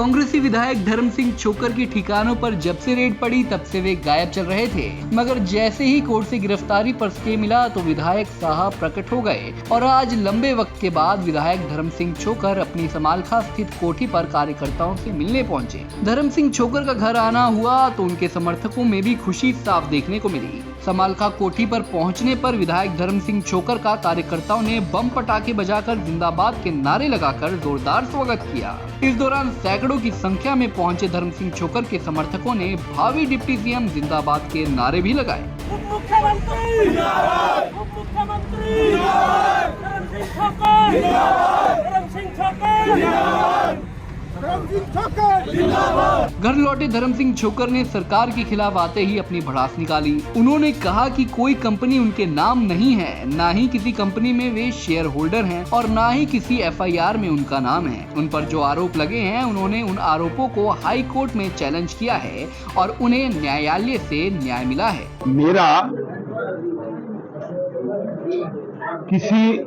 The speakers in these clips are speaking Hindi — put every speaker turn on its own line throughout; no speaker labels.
कांग्रेसी विधायक धर्म सिंह छोकर के ठिकानों पर जब से रेड पड़ी तब से वे गायब चल रहे थे, मगर जैसे ही कोर्ट से गिरफ्तारी पर स्टे मिला तो विधायक साहब प्रकट हो गए और आज लंबे वक्त के बाद विधायक धर्म सिंह छोकर अपनी समालखा स्थित कोठी पर कार्यकर्ताओं से मिलने पहुंचे। धर्म सिंह छोकर का घर आना हुआ तो उनके समर्थकों में भी खुशी साफ देखने को मिली। समालखा कोठी पर पहुंचने पर विधायक धर्म सिंह छोकर का कार्यकर्ताओं ने बम पटाखे बजाकर जिंदाबाद के नारे लगाकर जोरदार स्वागत किया। इस दौरान सैकड़ों की संख्या में पहुंचे धर्म सिंह छोकर के समर्थकों ने भावी डिप्टी सीएम जिंदाबाद के नारे भी लगाए। घर लौटे धर्म सिंह छोकर ने सरकार के खिलाफ आते ही अपनी भड़ास निकाली। उन्होंने कहा कि कोई कंपनी उनके नाम नहीं है, ना ही किसी कंपनी में वे शेयर होल्डर हैं और ना ही किसी एफआईआर में उनका नाम है। उन पर जो आरोप लगे हैं उन्होंने उन आरोपों को हाई कोर्ट में चैलेंज किया है और उन्हें न्यायालय से न्याय मिला है।
मेरा किसी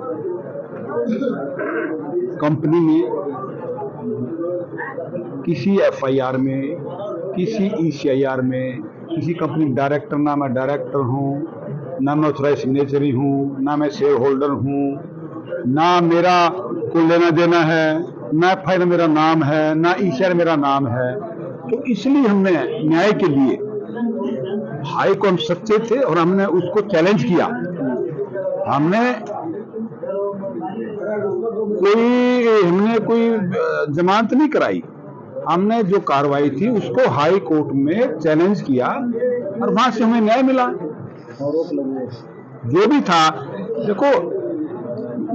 कंपनी में, किसी एफआईआर में, किसी ईसीआईआर में, किसी कंपनी डायरेक्टर, ना मैं डायरेक्टर हूँ, ना मैं ऑथराइज सिग्नेचरी हूँ, ना मैं शेयर होल्डर हूँ, ना मेरा कोई लेना देना है, ना एफआईआर मेरा नाम है, ना ईसीआईआर मेरा नाम है। तो इसलिए हमने न्याय के लिए हाई कोर्ट सच्चे थे और हमने उसको चैलेंज किया। हमने कोई जमानत नहीं कराई, हमने जो कार्रवाई थी उसको हाई कोर्ट में चैलेंज किया और वहां से हमें न्याय मिला। जो भी था, देखो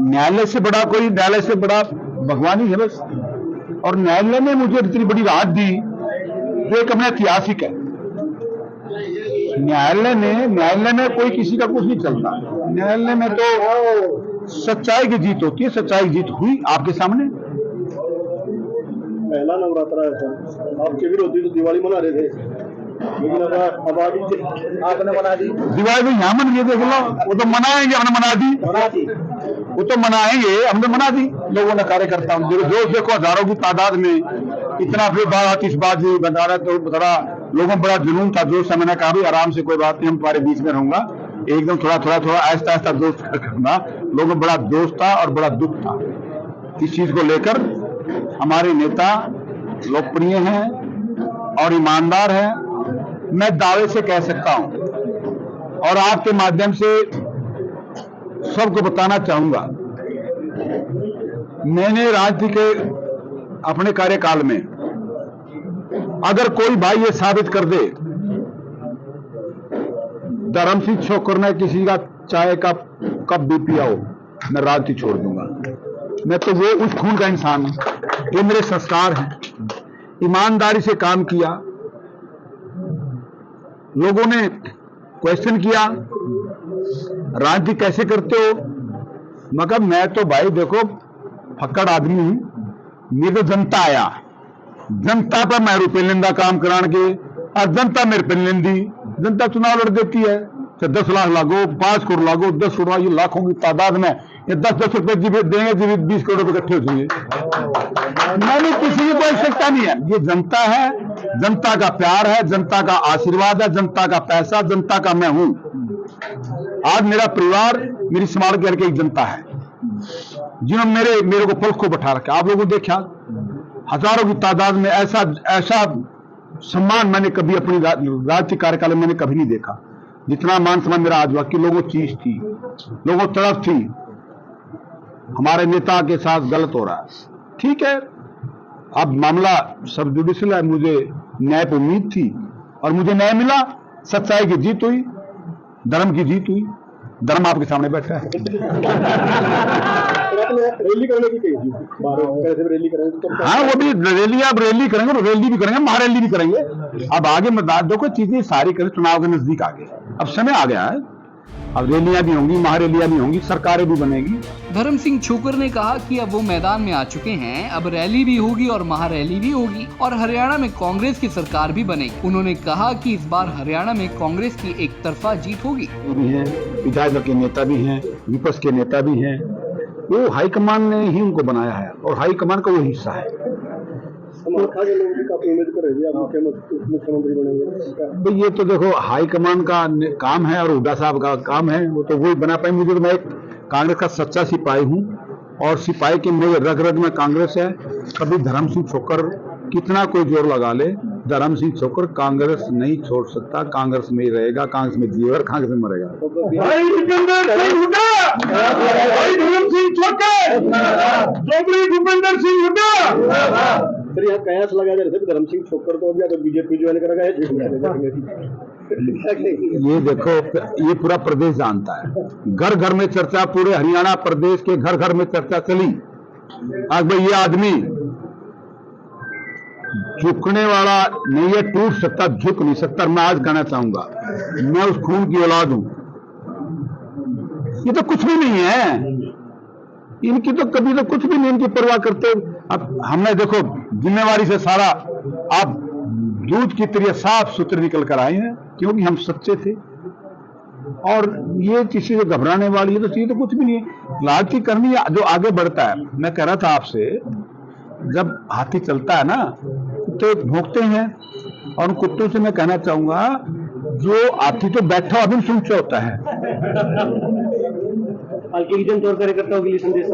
न्यायालय से बड़ा भगवान ही है बस। और न्यायालय ने मुझे इतनी बड़ी राहत दी जो एक अपना ऐतिहासिक है। न्यायालय में कोई किसी का कुछ नहीं चलता। न्यायालय में तो सच्चाई की जीत होती है। सच्चाई की जीत हुई आपके सामने।
पहला नवरात्रा है सर, आपके विरोधी तो दिवाली मना रहे थे, लेकिन अब आपने मना दी।
दिवाली तो यहाँ मन गए, देख लो, वो तो मनाएंगे, हमने मना दी। वो तो मनाएंगे, हमने मना दी। लोगों ने कार्यकर्ता जो देखो हजारों की तादाद में इतना फिर आतिशबाजी बता रहा, तो बता लोगों में बड़ा जुनून था, जोश था। मैंने कहा भी आराम से, कोई बात नहीं, हम तुम्हारे बीच में रहूंगा, एकदम थोड़ा ऐसा दोस्त करना। लोगों में बड़ा जोश था और बड़ा दुख था। इस चीज को लेकर हमारे नेता लोकप्रिय हैं और ईमानदार हैं, मैं दावे से कह सकता हूं और आपके माध्यम से सबको बताना चाहूंगा। मैंने राजनीति के अपने कार्यकाल में अगर कोई भाई ये साबित कर दे धर्म सिंह छोकर ने किसी का चाय का कप भी पिया हो, मैं राजनीति छोड़ दूंगा। मैं तो वो उस खून का इंसान हूं। ये मेरे संस्कार हैं। ईमानदारी से काम किया। लोगों ने क्वेश्चन किया राजनीति कैसे करते हो, मगर मैं तो भाई देखो फक्कड़ आदमी हूं। मेरे तो जनता आया, जनता पर मैं रुपये लेंदा काम कराने के और जनता मेरे पे लेंदी। जनता चुनाव लड़ देती है, तो 10 लाख लागो, 5 करोड़ लागो, 10 करोड़, ये लाखों की तादाद में ये 10-10 रुपए जीवित देंगे, जीवित 20 करोड़ रुपए इकट्ठे हो जाएंगे। मैंने किसी की कोई आवश्यकता नहीं है। ये जनता है, जनता का प्यार है, जनता का आशीर्वाद है, जनता का पैसा, जनता का मैं हूं। आज मेरा परिवार, मेरी समाज के एक जनता है जिन्होंने मेरे को पलक को बैठा रखा। आप लोगों ने देखा हजारों की तादाद में ऐसा सम्मान मैंने कभी अपनी राजनीतिक कार्यकाल में मैंने कभी नहीं देखा जितना मान सम्मान मेरा आज हुआ। कि लोगों चीज थी, लोगों तरफ थी, हमारे नेता के साथ गलत हो रहा है, ठीक है। अब मामला सब जुडिशियल है, मुझे न्याय पर उम्मीद थी और मुझे न्याय मिला। सच्चाई की जीत हुई, धर्म की जीत हुई। धर्म आपके सामने बैठा है।
रैली करने की कही कैसे रैली करेंगे?
हाँ, वो भी रैली, आप रैली करेंगे, रैली भी करेंगे, महारैली भी करेंगे। अब आगे मतदान देखो, चीजें सारी करें, चुनाव के नजदीक आ गए, अब समय आ गया है। अब रैलियां भी होंगी, महारैलियां भी होंगी, सरकारें भी बनेगी।
धर्म सिंह छोकर ने कहा कि अब वो मैदान में आ चुके हैं, अब रैली भी होगी और महारैली भी होगी और हरियाणा में कांग्रेस की सरकार भी बनेगी। उन्होंने कहा कि इस बार हरियाणा में कांग्रेस की एक तरफा जीत होगी।
विधायक के नेता भी हैं, विपक्ष के नेता भी हैं। वो हाईकमान ने ही उनको बनाया है और हाईकमान का वो हिस्सा है।
समाखा के लोग भी काफी उम्मीद कर रहे थे आप मुख्यमंत्री बनेंगे।
भाई ये तो देखो हाईकमान का काम है और हुड्डा साहब का काम है, वो तो वही बना पाए। मुझे तो मैं एक कांग्रेस का सच्चा सिपाही हूँ और सिपाही के मेरे रग रग में कांग्रेस है। कभी धर्म सिंह छोकर कितना कोई जोर लगा ले, धर्म सिंह छोकर कांग्रेस नहीं छोड़ सकता, कांग्रेस में ही रहेगा, कांग्रेस में जिएगा, कांग्रेस में मरेगा।
भाई भूपेंद्र सिंह हुड्डा, भाई धर्म सिंह छोकर, चौधरी भूपेंद्र सिंह हुड्डा। फिर यहाँ कयास लगा रहे थे धर्म सिंह छोकर को अभी बीजेपी ज्वाइन करेगा
ये देखो, ये पूरा प्रदेश जानता है, घर घर में चर्चा, पूरे हरियाणा प्रदेश के घर घर में चर्चा चली। आज भाई ये आदमी झुकने वाला नहीं है, टूट सकता, झुक नहीं सकता। मैं आज कहना चाहूंगा मैं उस खून की औलाद हूं, ये तो कुछ भी नहीं है, इनकी तो कभी तो कुछ भी नहीं, इनकी परवाह करते। अब हमने देखो जिम्मेवारी से सारा आप दूध की तरह साफ सुथरे निकल कर आए हैं, क्योंकि हम सच्चे थे। और ये किसी से घबराने वाली है तो चीज तो कुछ भी नहीं है। लालची करनी जो आगे बढ़ता है, मैं कह रहा था आपसे, जब हाथी चलता है ना तो भौंकते हैं, और उन कुत्तों से मैं कहना चाहूंगा जो हाथी तो बैठा अभी सुनचा होता है।
हल्के की जनता और कार्यकर्ताओं के लिए संदेश,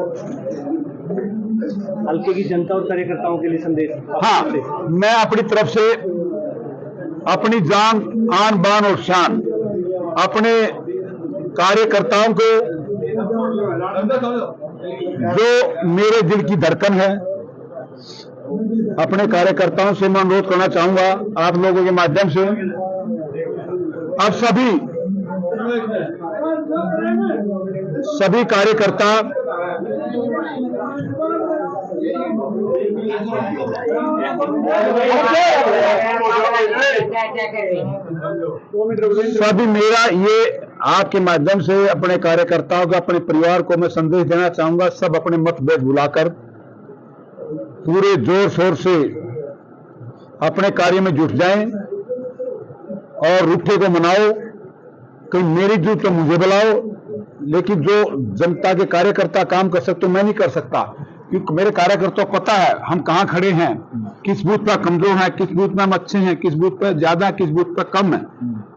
हल्के की जनता और कार्यकर्ताओं के लिए संदेश।
हाँ, मैं अपनी तरफ से अपनी जान, आन बान और शान अपने कार्यकर्ताओं को, जो मेरे दिल की धड़कन है, अपने कार्यकर्ताओं से मैं अनुरोध करना चाहूंगा आप लोगों के माध्यम से, अब सभी कार्यकर्ता सभी मेरा ये आपके माध्यम से अपने कार्यकर्ताओं को, अपने परिवार को मैं संदेश देना चाहूंगा, सब अपने मतभेद भुलाकर पूरे जोर शोर से अपने कार्य में जुट जाएं और रूठे को मनाओ। कहीं मेरी जूट तो मुझे बुलाओ, लेकिन जो जनता के कार्यकर्ता काम कर सकते मैं नहीं कर सकता, क्योंकि मेरे कार्यकर्ताओं को पता है हम कहां खड़े हैं, किस बूथ पर कमजोर है, किस बूथ में हम अच्छे हैं, किस बूथ पर ज्यादा, किस बूथ पर कम है।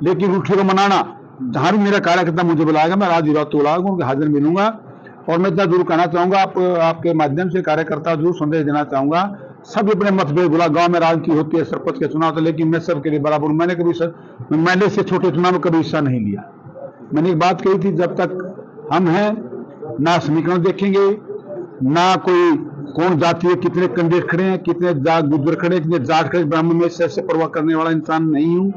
लेकिन रूठे को मनाना, जहां भी मेरा कार्यकर्ता मुझे बुलाएगा मैं राज युवा बुलाऊंगा, उनके हाजिर मिलूंगा। और मैं इतना जरूर कहना चाहूंगा, आपके माध्यम से कार्यकर्ता जरूर संदेश देना चाहूंगा, सब अपने मतभेद भुला। गांव में राजनीति होती है, सरपंच के चुनाव होता है, लेकिन मैं सबके लिए बराबर हूं। मैंने कभी मैंने से छोटे चुनाव में कभी हिस्सा नहीं लिया। मैंने एक बात कही थी, जब तक हम हैं ना समीकरण देखेंगे, ना कोई कौन जाति है, कितने कैंडिडेट खड़े हैं, कितने गुजर खड़े, कितने जाट खड़े, ब्राह्मण में से परवाह करने वाला इंसान नहीं हूं।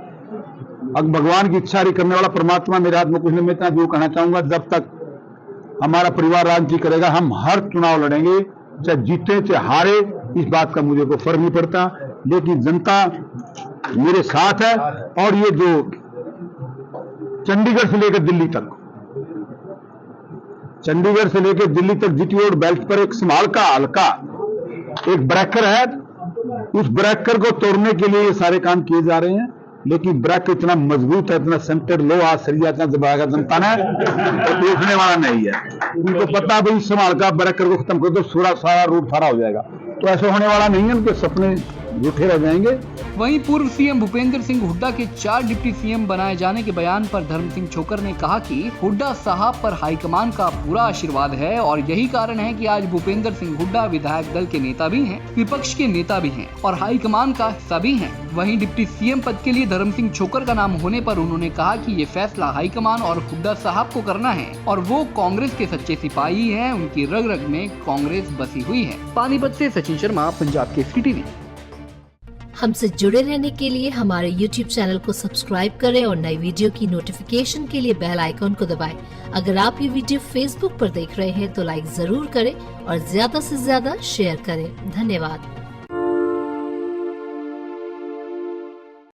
अब भगवान की इच्छा करने वाला परमात्मा मेरे हाथ में कुछ नहीं। मैं इतना जरूर कहना चाहूंगा, जब तक हमारा परिवार राजनीति करेगा, हम हर चुनाव लड़ेंगे, चाहे जीते चाहे हारे, इस बात का मुझे कोई फर्क नहीं पड़ता। लेकिन जनता मेरे साथ है। और ये जो चंडीगढ़ से लेकर दिल्ली तक, चंडीगढ़ से लेकर दिल्ली तक जीटी रोड बेल्ट पर एक संभाल का हल्का एक ब्रेकर है, उस ब्रेकर को तोड़ने के लिए ये सारे काम किए जा रहे हैं। लेकिन ब्रेक इतना मजबूत है, इतना सेंटर लो, आज सरिया इतना दबाएगा जनता ने, तो देखने वाला नहीं है। उनको पता भाई संभाल का ब्रेकर को खत्म कर दो, सारा रूट सारा हो जाएगा, तो ऐसा होने वाला नहीं है। उनके सपने झूठे रह जाएंगे।
वहीं पूर्व सीएम भूपेंद्र सिंह हुड्डा के 4 डिप्टी सीएम बनाए जाने के बयान पर धर्म सिंह छोकर ने कहा कि हुड्डा साहब पर हाईकमान का पूरा आशीर्वाद है और यही कारण है कि आज भूपेंद्र सिंह हुड्डा विधायक दल के नेता भी हैं, विपक्ष के नेता भी हैं और हाईकमान का हिस्सा भी हैं। वहीं डिप्टी सीएम पद के लिए धर्म सिंह छोकर का नाम होने पर उन्होंने कहा कि ये फैसला हाईकमान और हुड्डा साहब को करना है और वो कांग्रेस के सच्चे सिपाही हैं, उनकी रग रग में कांग्रेस बसी हुई है। पानीपत से सचिन शर्मा, पंजाब केसरी टीवी।
हमसे जुड़े रहने के लिए हमारे YouTube चैनल को सब्सक्राइब करें और नई वीडियो की नोटिफिकेशन के लिए बेल आइकॉन को दबाएं। अगर आप ये वीडियो Facebook पर देख रहे हैं तो लाइक जरूर करें और ज्यादा से ज्यादा शेयर करें। धन्यवाद।